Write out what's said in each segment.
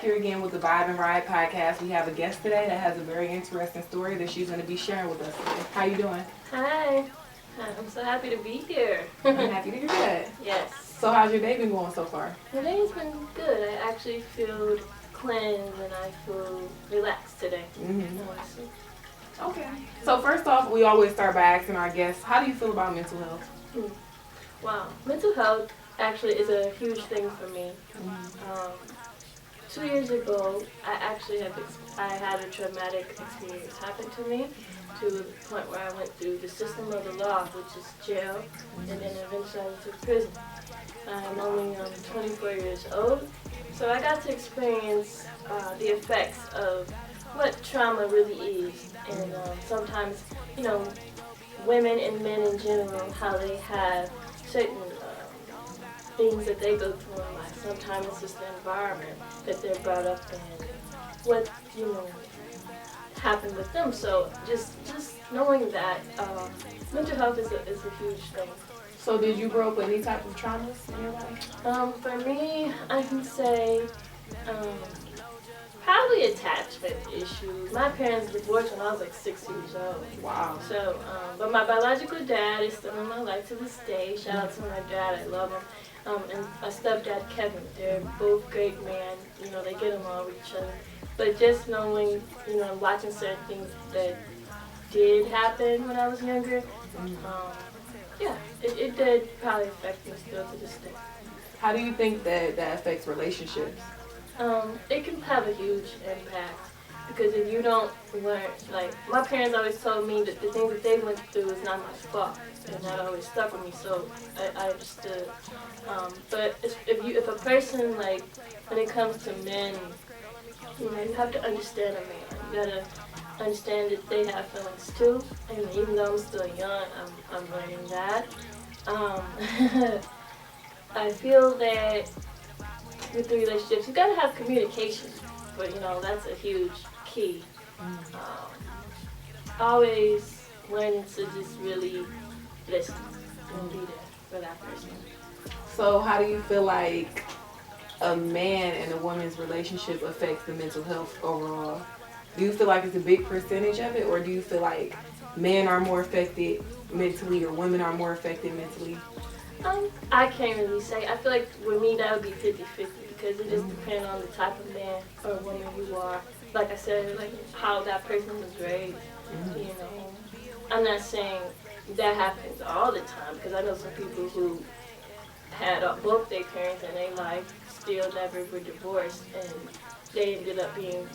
back here again with the Vibe and Ride podcast. We have a guest today that has a very interesting story that she's going to be sharing with us today. How you doing? Hi. I'm so happy to be here. I'm happy to hear that. Yes. So how's your day been going so far? My day's been good. I actually feel cleansed and I feel relaxed today. Honestly. Okay. So first off, we always start by asking our guests, how do you feel about mental health? Wow. Mental health actually is a huge thing for me. 2 years ago, I had a traumatic experience happen to me to the point where I went through the system of the law, which is jail, and then eventually I went to prison. I'm only 24 years old, so I got to experience the effects of what trauma really is, and sometimes, women and men in general, how they have certain things that they go through in life. Sometimes it's just the environment that they're brought up in, what, happened with them. So just knowing that mental health is a huge thing. So did you grow up with any type of traumas in your life? For me, I can say probably attachment issues. My parents divorced when I was like 6 years old. Wow. So, but my biological dad is still in my life to this day. Shout out to my dad, I love him. And my stepdad, Kevin, they're both great men. They get along with each other. But just knowing, watching certain things that did happen when I was younger, it did probably affect me still to this day. How do you think that affects relationships? It can have a huge impact because if you don't learn, like my parents always told me that the things that they went through is not my fault, and that always stuck with me. So I understood. But if a person, like when it comes to men, you have to understand a man. You gotta understand that they have feelings too. And even though I'm still young, I'm learning that. I feel that with the relationships, you gotta have communication. But that's a huge key. Always learning to just really listen and be there for that person. So how do you feel like a man and a woman's relationship affects the mental health overall? Do you feel like it's a big percentage of it, or do you feel like men are more affected mentally or women are more affected mentally? I can't really say. I feel like with me that would be 50-50 because it just depends on the type of man or woman you are. Like I said, like how that person was raised. I'm not saying that happens all the time because I know some people who had both their parents in their life still never were divorced, and they ended up being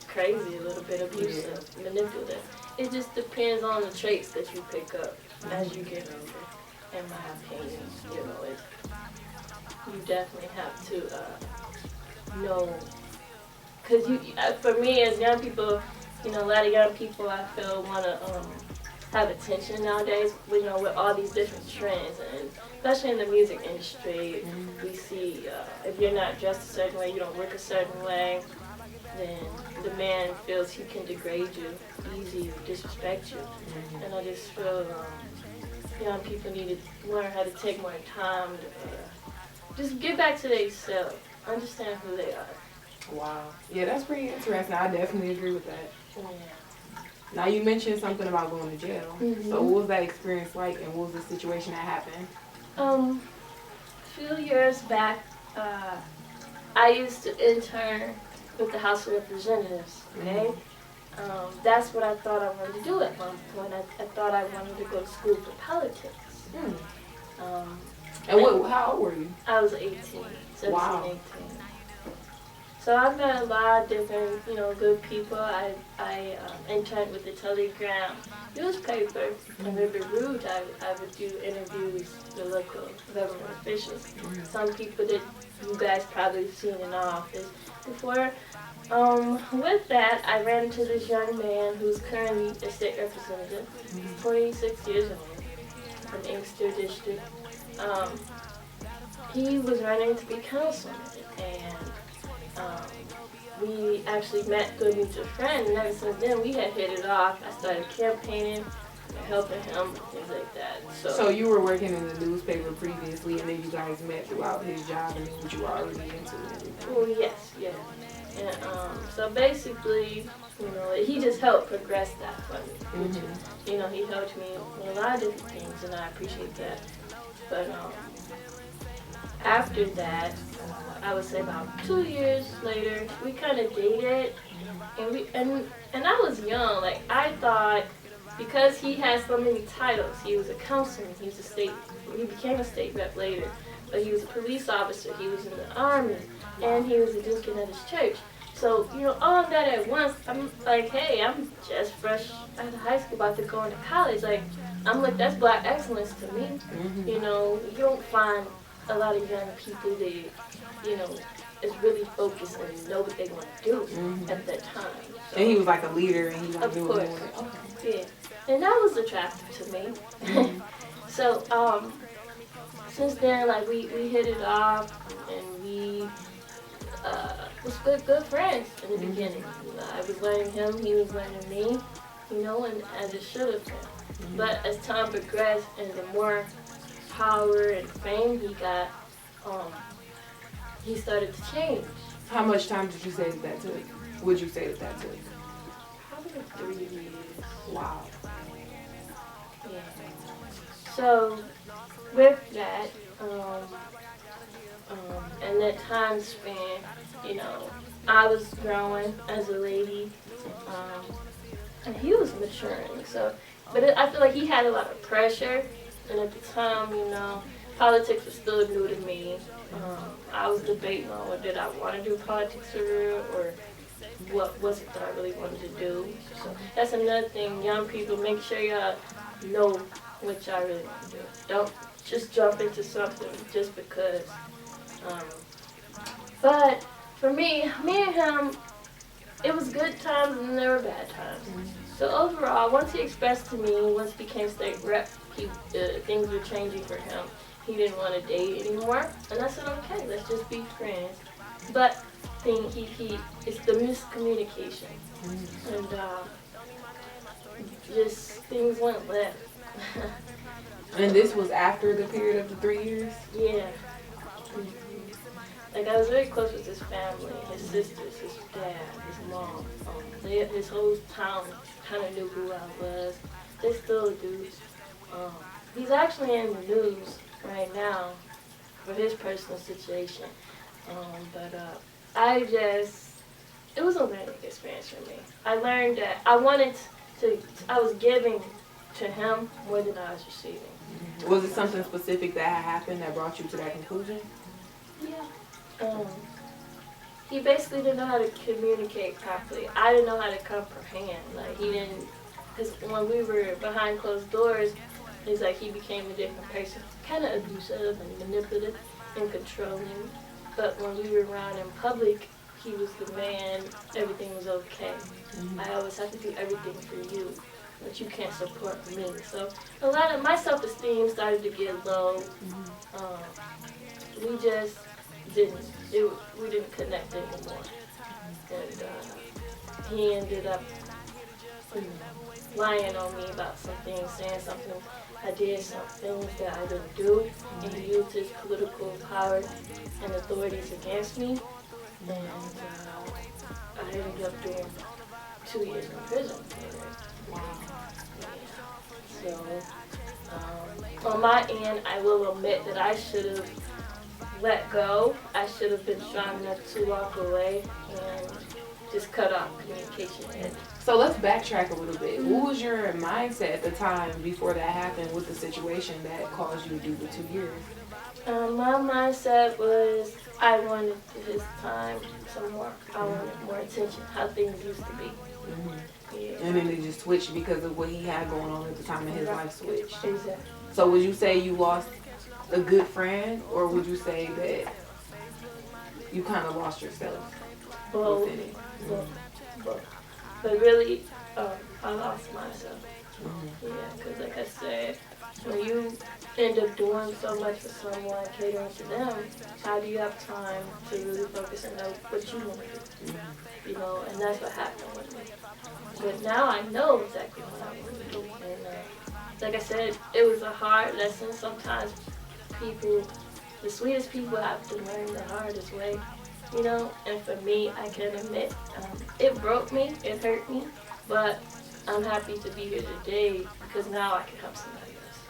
crazy, a little bit abusive, manipulative. It just depends on the traits that you pick up as you get older. In my opinion, you definitely have to know, because for me as young people, a lot of young people I feel want to have attention nowadays, with all these different trends, and especially in the music industry, we see if you're not dressed a certain way, you don't look a certain way, then the man feels he can degrade you easy, disrespect you, and I just feel young people need to learn how to take more time to just get back to themselves, understand who they are. Wow. Yeah, that's pretty interesting. I definitely agree with that. Yeah. Now, you mentioned something about going to jail. So what was that experience like, and what was the situation that happened? A few years back, I used to intern with the House of Representatives, okay? That's what I thought I wanted to do at one point. I thought I wanted to go to school for politics. And how old were you? I was 18, 17, Wow. 18. So I've met a lot of different, good people. I interned with the Telegram newspaper in River Rouge. I would do interviews with local government officials. Some people that you guys probably have seen in office before. With that, I ran into this young man who's currently a state representative. He's 26 years old from Inkster District. He was running to be councilman, and we actually met through a mutual friend, and ever since then we had hit it off. I started campaigning, helping him, things like that. So you were working in the newspaper previously, and then you guys met throughout his job, and then what you were already into and everything. Well, yes, yeah. And so basically, he just helped progress that for me. Which is, he helped me with a lot of different things, and I appreciate that. But after that, I would say about 2 years later, we kind of dated, and I was young. Like I thought, because he had so many titles, he was a councilman, he became a state rep later, but he was a police officer, he was in the army, and he was a deacon at his church. So, all of that at once, I'm like, hey, I'm just fresh out of high school, about to go into college. Like, I'm like, that's black excellence to me. You don't find a lot of young people that, is really focused and know what they want to do at that time. So, and he was like a leader, and he was doing course. it. Okay. Yeah. And that was attractive to me. So, since then, like, we hit it off, and we was good friends in the beginning. I was learning him, he was learning me, and as it should have been. But as time progressed and the more power and fame he got, he started to change. How much time did you say that took? Would you say that took? Probably 3 years. Wow. Yeah. So with that, and that time span, I was growing as a lady, and he was maturing. So, but I feel like he had a lot of pressure, and at the time, politics was still new to me. I was debating on whether did I want to do politics or what was it that I really wanted to do. So that's another thing, young people, make sure y'all know what y'all really want to do. Don't just jump into something just because. But for me and him, it was good times and there were bad times. So overall, once he expressed to me, once he became state rep, things were changing for him. He didn't want to date anymore, and I said, okay, let's just be friends. But it's the miscommunication, and just things went left. And this was after the period of the 3 years? Yeah. Like, I was very close with his family, his sisters, his dad, his mom. His whole town kind of knew who I was. They still do. He's actually in the news right now for his personal situation. But it was a learning experience for me. I learned that I was giving to him more than I was receiving. Was it something specific that had happened that brought you to that conclusion? Yeah. He basically didn't know how to communicate properly. I didn't know how to comprehend. Like, he didn't, because when we were behind closed doors, it's like he became a different person. Kind of abusive and manipulative and controlling. But when we were around in public, he was the man, everything was okay. I always have to do everything for you, but you can't support me. So a lot of my self-esteem started to get low. We just we didn't connect anymore. And he ended up lying on me about some things, saying something I did, some things that I didn't do, and he used his political power and authorities against me. And I ended up doing 2 years in prison for it. Wow. Yeah. So, on my end, I will admit that I should have let go. I should have been strong enough to walk away and just cut off communication. So let's backtrack a little bit. What was your mindset at the time before that happened with the situation that caused you to do the 2 years? My mindset was I wanted his time some more. I wanted more attention, how things used to be. Yeah. And then it just switched because of what he had going on at the time, and his life switched. Exactly. So would you say you lost a good friend, or would you say that you kind of lost yourself within it? Both. But really, I lost myself. Yeah, because like I said, when you end up doing so much for someone, catering to them, how do you have time to really focus and know what you want to do? And that's what happened with me. But now I know exactly what I want to do, and like I said, it was a hard lesson. Sometimes people, the sweetest people have to learn the hardest way, you know. And for me, I can admit, it broke me, it hurt me, but I'm happy to be here today because now I can help somebody else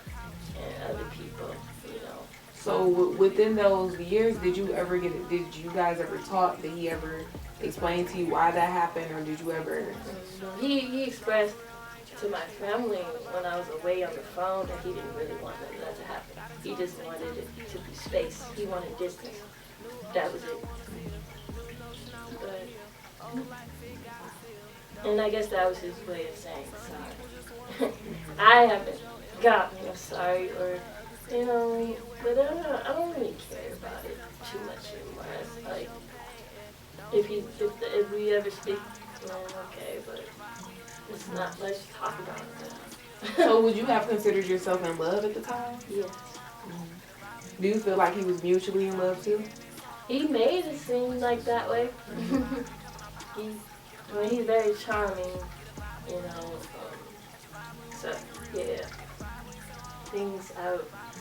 and other people, you know. So within those years, did you ever get it? Did you guys ever talk? Did he ever explain to you why that happened, or did you ever? He expressed to my family when I was away on the phone that he didn't really want that to happen. He just wanted it to be space. He wanted distance. That was it. But, and I guess that was his way of saying sorry. I haven't gotten a sorry or, you know, but I don't really care about it too much anymore. It's like, if we ever speak, then okay, but it's not, let's talk about it. So would you have considered yourself in love at the time? Yes. Do you feel like he was mutually in love too? He made it seem like that way. He's very charming, you know. So yeah, things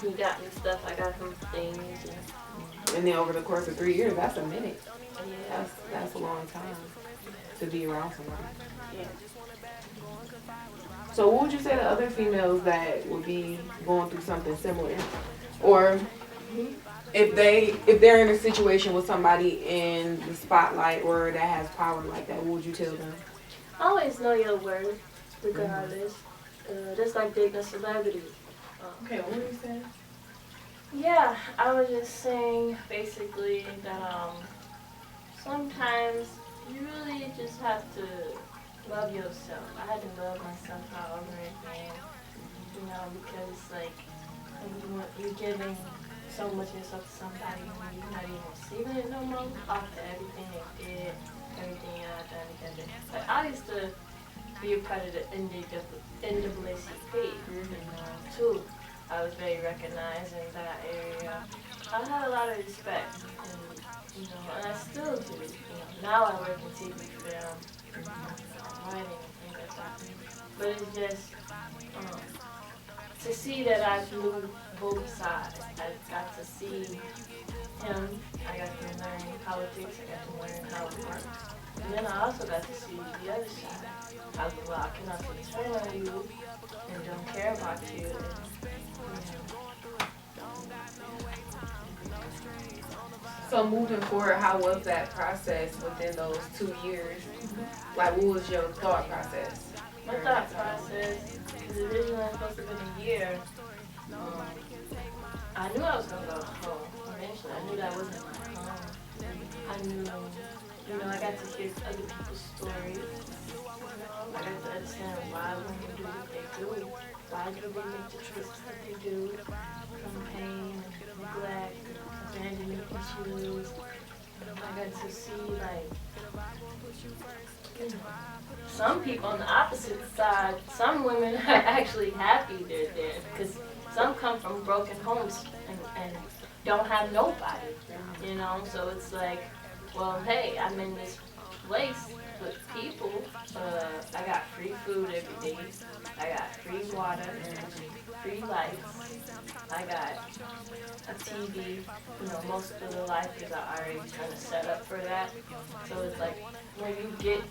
he got me stuff. I got him things. And then over the course of 3 years, that's a minute. Yeah. That's a long time to be around somebody. Yeah. So what would you say to other females that would be going through something similar, or if they're in a situation with somebody in the spotlight or that has power like that, what would you tell them? Always know your worth, regardless. Just like dating a celebrity. Okay, what were you saying? Yeah, I was just saying basically that sometimes you really just have to love yourself. I had to love myself all over again, you know, because like you're giving so much of yourself to somebody and you're not even receiving it no more after everything they did, everything I've done together. But I used to be a part of the NAACP, too. I was very recognized in that area. I had a lot of respect, and, you know, and I still do. You know, now I work in TV film, writing and things like that. But it's just to see that I've moved both sides. I got to see him. I got to learn politics. I got to learn how it works. And then I also got to see the other side. How the law can also turn on you and don't care about you. So moving forward, how was that process within those 2 years? Like, what was your thought process? My thought process, because originally I was supposed to have been a year, I knew I was going to go home eventually. I knew that wasn't my home. I knew, you know, I got to hear other people's stories. I got to understand why women do what they do. Why do they make the choices that they do? From pain and neglect, abandonment issues. I got to see, like, you know, some people on the opposite side, some women are actually happy they're there because some come from broken homes and don't have nobody, you know, so it's like, well, hey, I'm in this place with people, I got free food every day, I got free water, free lights, I got a TV, you know, most of the lifers are already kind of set up for that, so it's like, when you get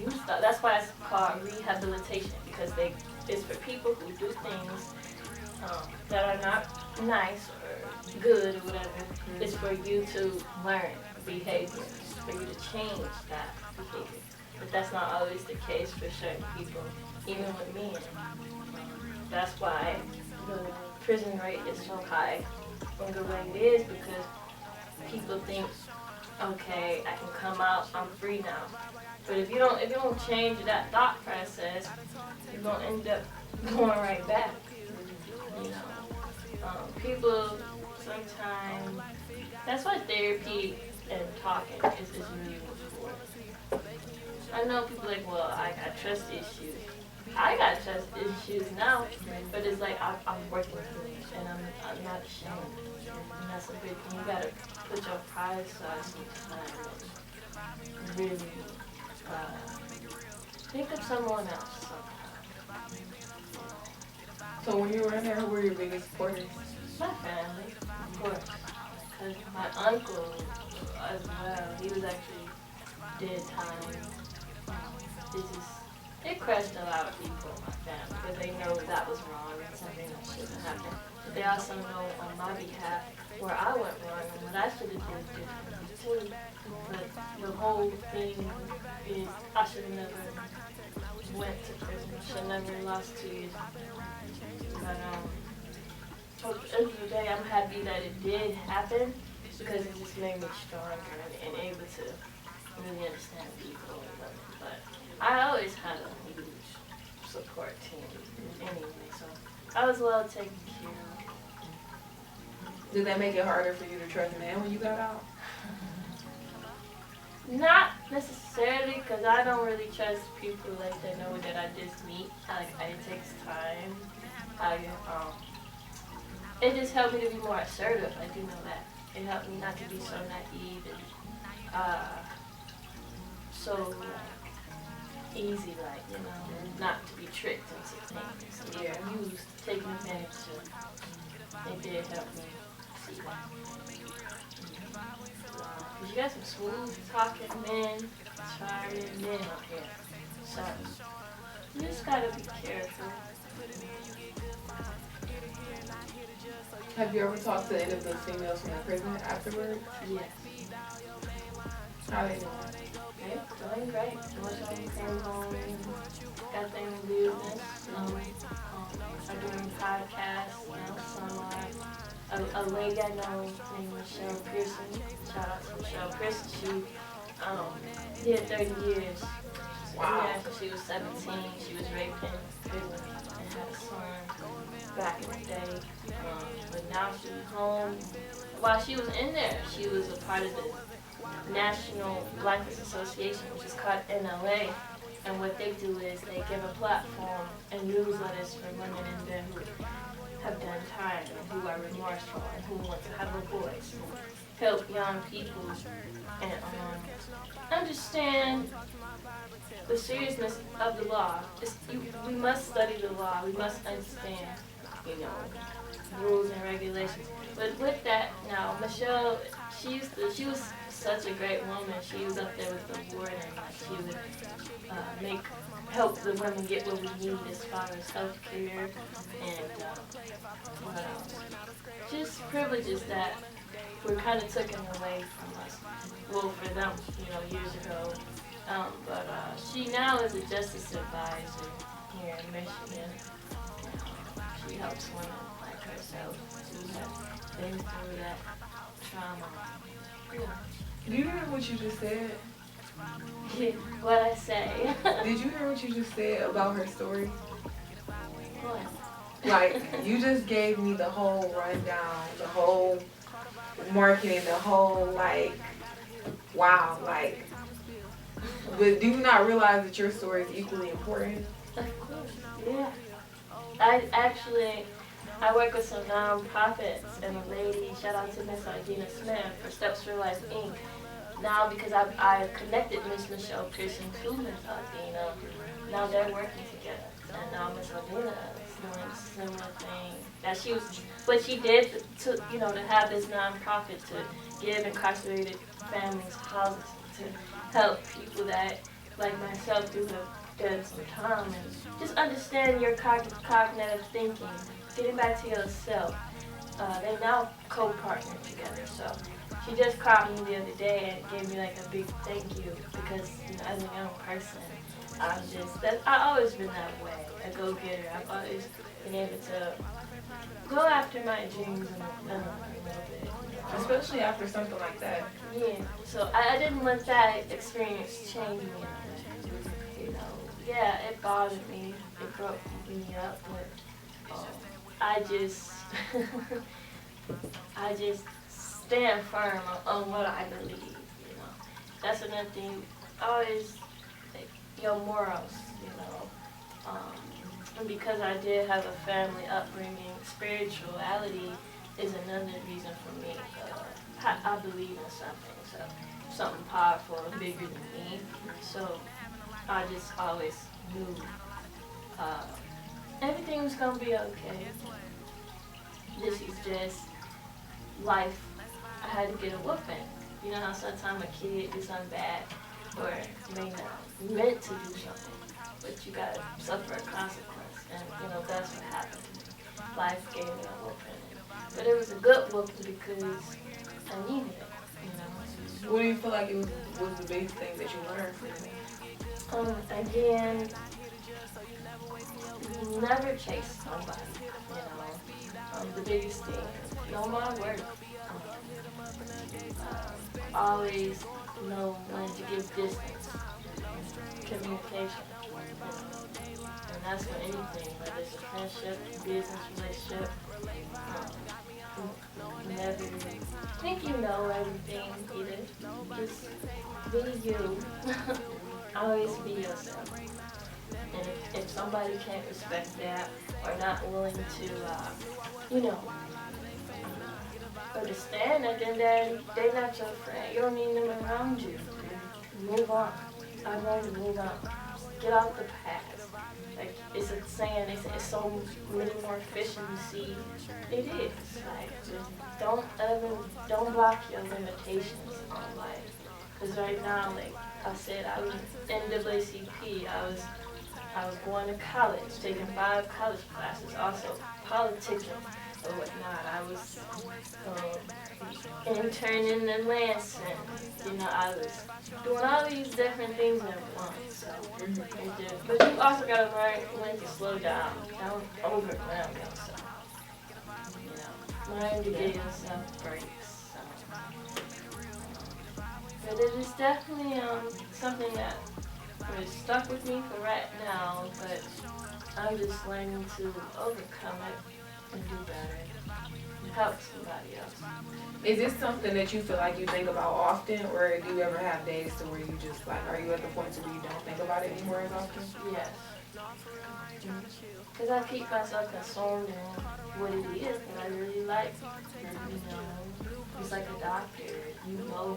used to, that's why it's called rehabilitation, because it's for people who do things that are not nice or good or whatever. It's for you to learn behavior, for you to change that behavior. But that's not always the case for certain people, even with men. That's why the prison rate is so high in the way it is, because people think, okay, I can come out, I'm free now. But if you don't change that thought process, you're gonna end up going right back. You know, people sometimes. That's why therapy and talking is really good for. I know people like, well, I got trust issues. I got trust issues now, but it's like I'm working through it, and I'm not ashamed. And that's a big thing. You gotta put your pride aside sometimes and really think of someone else sometimes. So So when you were in there, who were your biggest supporters? My family, of course. Because my uncle as well, he was actually did time. It just, it crushed a lot of people in my family because they know that was wrong and something that shouldn't happen. But they also know on my behalf where I went wrong and what I should have done differently too. But the whole thing is I should have never went to prison. Should have never lost 2 years. But at the end of the day, I'm happy that it did happen because it just made me stronger and able to really understand people and women. But I always had a huge support team anyway, so I was well taken care of. Did that make it harder for you to trust men when you got out? Not necessarily, because I don't really trust people like that know that I just meet. It takes time. It just helped me to be more assertive. I do know that. It helped me not to be so naive and so easy, not to be tricked into things. Yeah, used, taken advantage of. It did help me see that. Because you got some smooth talking men, charming men out here. So, you just gotta be careful. Have you ever talked to any of the females from the prison afterward? Yes. How they doing? They're doing great. Most of them came home, got their business. Are doing podcasts now. Some a lady I know named Michelle Pearson. Shout out to Michelle Pearson. She did 30 years. Wow. Yeah, she was 17. She was raped in prison and had a son back in the day. But now she's home. While she was in there, she was a part of the National Blackness Association, which is called NLA. And what they do is they give a platform and newsletters for women in there who have done time and who are remorseful and who want to have a voice and help young people and understand the seriousness of the law. We must study the law. We must understand, rules and regulations. But with that, now Michelle, she was such a great woman. She was up there with the warden. She would help the women get what we need as far as health care and what else. Just privileges that were kind of taken away from us. Well, for them, years ago. But she now is a justice advisor here in Michigan. She helps women like herself who have been through that trauma. Do you hear what you just said? What I say? Did you hear what you just said about her story? What? Like, you just gave me the whole rundown, the whole marketing, the whole, wow, but do you not realize that your story is equally important? Of course, yeah. I work with some nonprofits, and a lady, shout out to Miss Idina Smith for Steps for Life, Inc. Now, because I connected Miss Michelle Pearson to Miss Idina, now they're working together. And now Miss Idina is doing a similar thing. That what she did to have this nonprofit to give incarcerated families houses, to help people that, like myself, who have done some time and just understand your cognitive thinking, getting back to yourself. They now co-partner together. So she just called me the other day and gave me a big thank you because as a young person, I've always been that way, a go-getter. I've always been able to go after my dreams a little bit. Especially after something like that. Yeah, so I didn't let that experience change me. Yeah, it bothered me. It broke me up, but I just stand firm on what I believe. That's another thing. Always your morals. And because I did have a family upbringing, spirituality is another reason for me. I believe in something powerful and bigger than me. So I just always knew everything was gonna be okay. This is just life. I had to get a whooping. You know how sometimes a kid do something bad or may not meant to do something, but you gotta suffer a consequence. And you know that's what happened to me. Life gave me a whooping, but it was a good whooping because I needed it. You know. What do you feel like was the biggest thing that you learned from it? Again, never chase somebody. You know, the biggest thing, know my worth. Always know when to give distance, communication, and that's for anything, whether it's a friendship, business relationship. Never think you know everything either. Just be you. Always be yourself. And if somebody can't respect that or not willing to, you know, understand that, then they're not your friend. You don't need them around you. Move on. I'm going to move on. Get off the path. Like, it's a saying, they say it's so many more fish in the sea. It is. Like, don't block your limitations on life. Because right now, like I said, I was NAACP. I was going to college, taking 5 college classes, also politicking or whatnot. I was interning in Lansing. You know, I was doing all these different things at once. So, but you also gotta learn when to slow down. Don't overwhelm yourself. You know, learn to give yourself breaks. But it is definitely something that is stuck with me for right now, but I'm just learning to overcome it and do better and help somebody else. Is this something that you feel like you think about often, or do you ever have days to where you just like, are you at the point where you don't think about it anymore as often? Yes. Because I keep myself consumed in what it is that I really like. You know, it's like a doctor. You know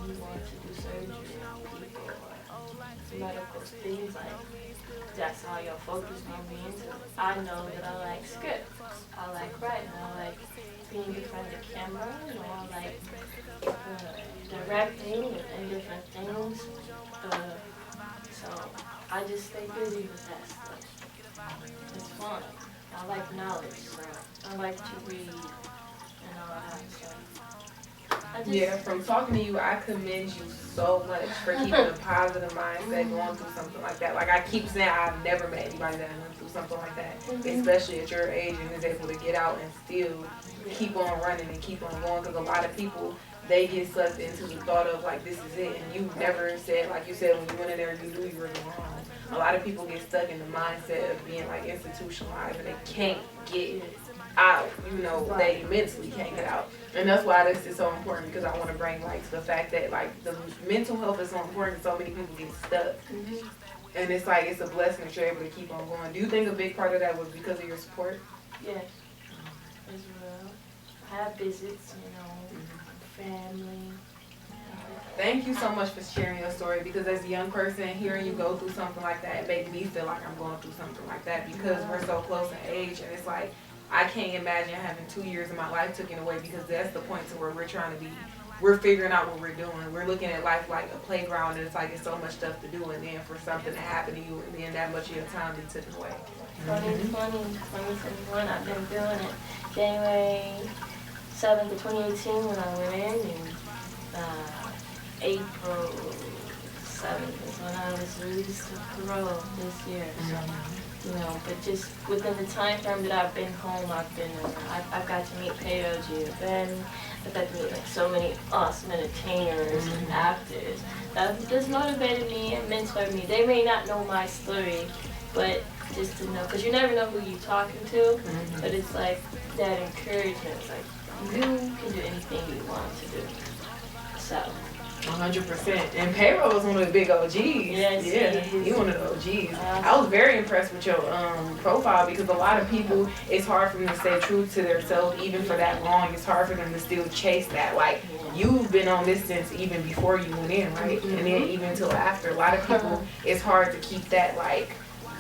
you want to do surgery on people or medical things like that's how your focus gonna be into. I know that I like scripts. I like writing. I like being in front of the camera. You know, I like directing and different things. So I just stay busy with that stuff. It's fun. I like knowledge, so I like to read and all that. So yeah, from talking to you, I commend you so much for keeping a positive mindset going through something like that. Like I keep saying, I've never met anybody that went through something like that, especially at your age and is able to get out and still keep on running and keep on going. Because a lot of people, they get sucked into the thought of like, this is it. And you never said, like you said, when you went in there, you knew you were going home. A lot of people get stuck in the mindset of being like institutionalized and they can't get out, you know, they mentally can't get out. And that's why this is so important, because I want to bring like to the fact that like the mental health is so important, so many people get stuck. And it's like, it's a blessing that you're able to keep on going. Do you think a big part of that was because of your support? Yes, as well. I have visits, you know, family. Thank you so much for sharing your story, because as a young person, hearing you go through something like that, it made me feel like I'm going through something like that, because we're so close in age, and it's like, I can't imagine having 2 years of my life taken away, because that's the point to where we're trying to be, we're figuring out what we're doing. We're looking at life like a playground, and it's like, it's so much stuff to do, and then for something to happen to you, and then that much of your time be taken away. 2020, 2021, I've been doing it. January 7th of 2018 when I went in, and April 7th is when I was released to parole this year. So, you know, but just within the time frame that I've been home, I've got to meet Pedro Giovanni. I've got to meet like so many awesome entertainers and actors that just motivated me and mentored me. They may not know my story, but just to know, because you never know who you're talking to, but it's like that encouragement. It's like, you can do anything you want to do. So. 100%. And Payroll was one of the big OGs. Yes, he's one of the OGs. I was very impressed with your profile, because a lot of people, it's hard for them to stay true to themselves even for that long. It's hard for them to still chase that. Like, you've been on this since even before you went in, right? And then even until after. A lot of people, it's hard to keep that, like,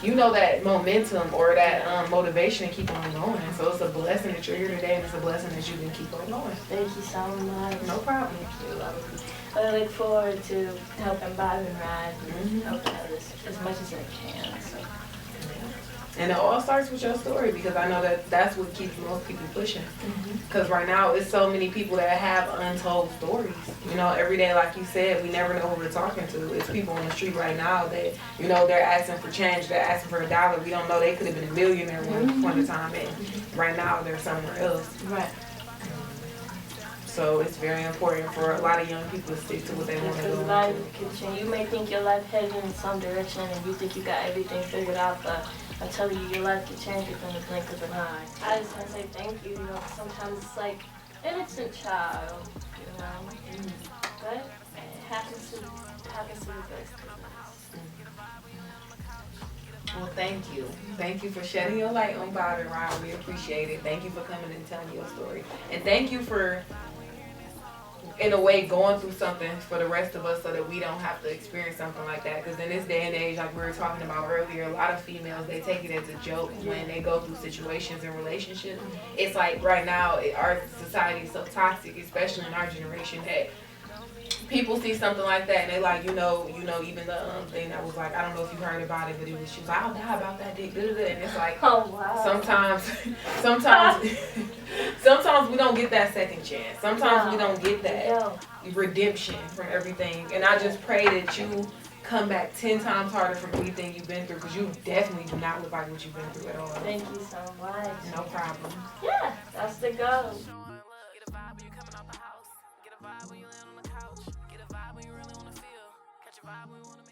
that momentum or that motivation to keep on going. So it's a blessing that you're here today, and it's a blessing that you can keep on going. Thank you so much. No problem. Thank you. I look forward to helping Bob and Ride and helping others as much as I can. So. And it all starts with your story, because I know that that's what keeps most people pushing. Because right now, it's so many people that have untold stories. You know, every day, like you said, we never know who we're talking to. It's people on the street right now that, you know, they're asking for change, they're asking for $1. We don't know, they could have been a millionaire one point of time, and right now they're somewhere else. Right. So it's very important for a lot of young people to stick to what they want to do. Because life can change. You may think your life heading in some direction and you think you got everything figured out, but I'm telling you, your life can change within the blink of an eye. I just want to say thank you. You know, sometimes it's like innocent child, you know, but it happens to the best of us. Well, thank you. Thank you for shedding your light on Bob and Ryan. We appreciate it. Thank you for coming and telling your story. And thank you for, in a way, going through something for the rest of us so that we don't have to experience something like that. Because in this day and age, like we were talking about earlier, a lot of females, they take it as a joke when they go through situations and relationships. It's like right now, our society is so toxic, especially in our generation, that people see something like that and they like, you know, even the thing that was like, I don't know if you heard about it, but it was, she was like, I'll die about that dick, and it's like, oh wow. sometimes we don't get that second chance. Sometimes we don't get that redemption from everything. And I just pray that you come back 10 times harder from anything you've been through, because you definitely do not look like what you've been through at all. Thank you so much. No problem. Yeah, that's the goal. Get a vibe when you land on the couch. Get a vibe when you really wanna feel. Catch a vibe when you wanna